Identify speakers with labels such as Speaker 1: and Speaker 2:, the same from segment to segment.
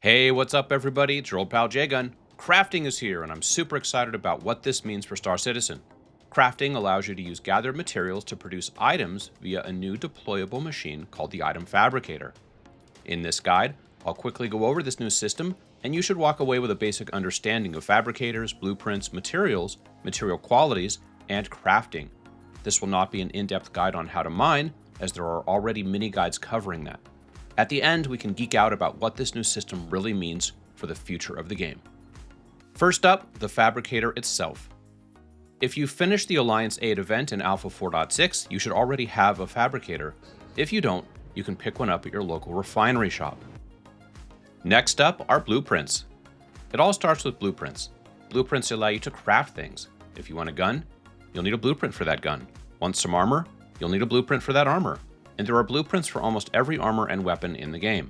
Speaker 1: Hey, what's up everybody? It's your old pal Jgun. Crafting is here and I'm super excited about what this means for Star Citizen. Crafting allows you to use gathered materials to produce items via a new deployable machine called the Item Fabricator. In this guide, I'll quickly go over this new system and you should walk away with a basic understanding of fabricators, blueprints, materials, material qualities, and crafting. This will not be an in-depth guide on how to mine, as there are already mini guides covering that. At the end, we can geek out about what this new system really means for the future of the game. First up, the Fabricator itself. If you finished the Alliance 8 event in Alpha 4.6, you should already have a Fabricator. If you don't, you can pick one up at your local refinery shop. Next up are blueprints. It all starts with blueprints. Blueprints allow you to craft things. If you want a gun, you'll need a blueprint for that gun. Want some armor? You'll need a blueprint for that armor. And there are blueprints for almost every armor and weapon in the game.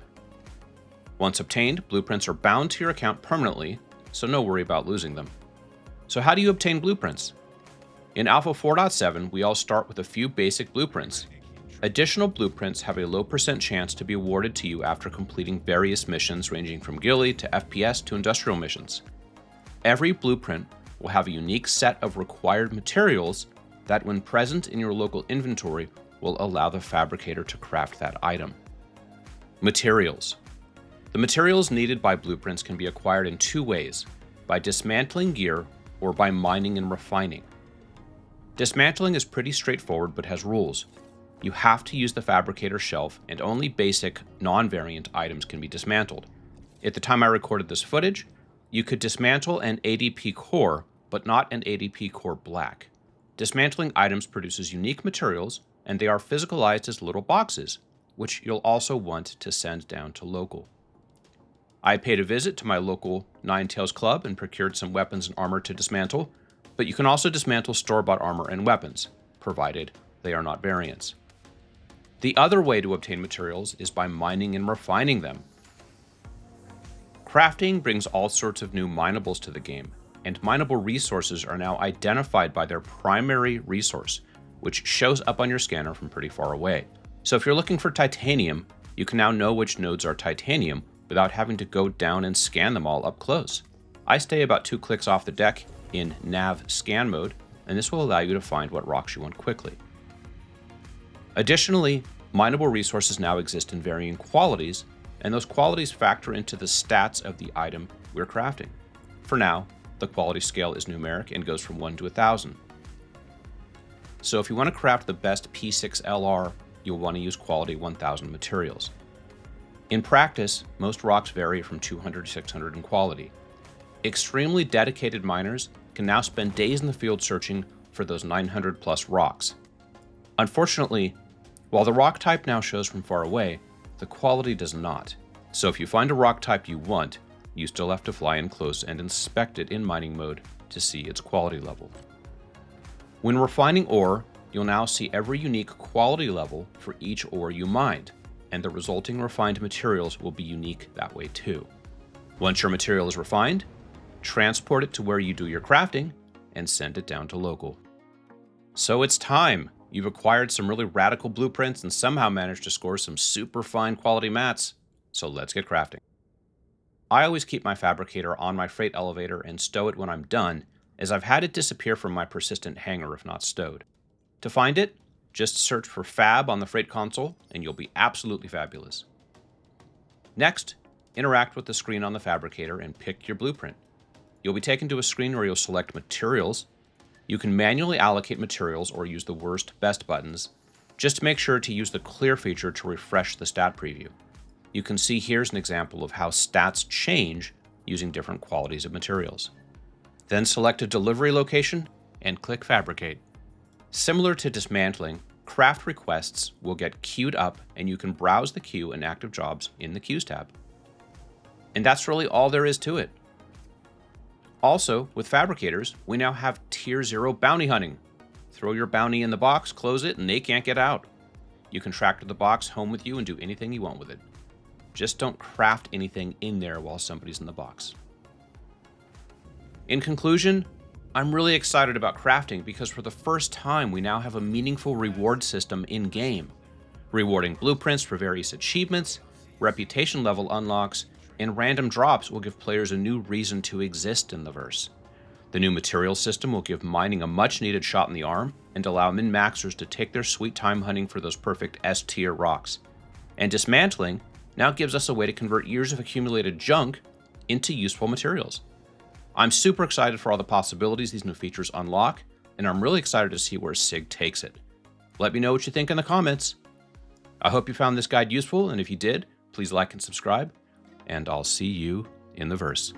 Speaker 1: Once obtained, blueprints are bound to your account permanently, so no worry about losing them. So how do you obtain blueprints? In Alpha 4.7, we all start with a few basic blueprints. Additional blueprints have a low % chance to be awarded to you after completing various missions ranging from ghillie to FPS to industrial missions. Every blueprint will have a unique set of required materials that, when present in your local inventory, will allow the Fabricator to craft that item. Materials. The materials needed by blueprints can be acquired in two ways: by dismantling gear or by mining and refining. Dismantling is pretty straightforward but has rules. You have to use the Fabricator shelf, and only basic, non-variant items can be dismantled. At the time I recorded this footage, you could dismantle an ADP core, but not an ADP core black. Dismantling items produces unique materials, and they are physicalized as little boxes, which you'll also want to send down to local. I paid a visit to my local Nine Tails Club and procured some weapons and armor to dismantle, but you can also dismantle store-bought armor and weapons, provided they are not variants. The other way to obtain materials is by mining and refining them. Crafting brings all sorts of new minables to the game, and mineable resources are now identified by their primary resource, which shows up on your scanner from pretty far away. So if you're looking for titanium, you can now know which nodes are titanium without having to go down and scan them all up close. I stay about 2 clicks off the deck in nav scan mode, and this will allow you to find what rocks you want quickly. Additionally, mineable resources now exist in varying qualities, and those qualities factor into the stats of the item we're crafting. For now, the quality scale is numeric and goes from 1 to 1,000. So if you want to craft the best P6LR, you'll want to use quality 1000 materials. In practice, most rocks vary from 200 to 600 in quality. Extremely dedicated miners can now spend days in the field searching for those 900 plus rocks. Unfortunately, while the rock type now shows from far away, the quality does not. So if you find a rock type you want, you still have to fly in close and inspect it in mining mode to see its quality level. When refining ore, you'll now see every unique quality level for each ore you mined, and the resulting refined materials will be unique that way too. Once your material is refined, transport it to where you do your crafting and send it down to local. So it's time! You've acquired some really radical blueprints and somehow managed to score some super fine quality mats. So let's get crafting. I always keep my Fabricator on my freight elevator and stow it when I'm done, as I've had it disappear from my persistent hangar if not stowed. To find it, just search for Fab on the freight console and you'll be absolutely fabulous. Next, interact with the screen on the Fabricator and pick your blueprint. You'll be taken to a screen where you'll select materials. You can manually allocate materials or use the worst best buttons. Just make sure to use the clear feature to refresh the stat preview. You can see here's an example of how stats change using different qualities of materials. Then select a delivery location and click Fabricate. Similar to dismantling, craft requests will get queued up and you can browse the queue and active jobs in the Queues tab. And that's really all there is to it. Also, with Fabricators, we now have Tier 0 bounty hunting. Throw your bounty in the box, close it, and they can't get out. You can tractor the box home with you and do anything you want with it. Just don't craft anything in there while somebody's in the box. In conclusion, I'm really excited about crafting because for the first time we now have a meaningful reward system in-game, rewarding blueprints for various achievements, reputation level unlocks, and random drops will give players a new reason to exist in the verse. The new material system will give mining a much-needed shot in the arm and allow min-maxers to take their sweet time hunting for those perfect S-tier rocks. And dismantling now gives us a way to convert years of accumulated junk into useful materials. I'm super excited for all the possibilities these new features unlock, and I'm really excited to see where SIG takes it. Let me know what you think in the comments. I hope you found this guide useful, and if you did, please like and subscribe, and I'll see you in the verse.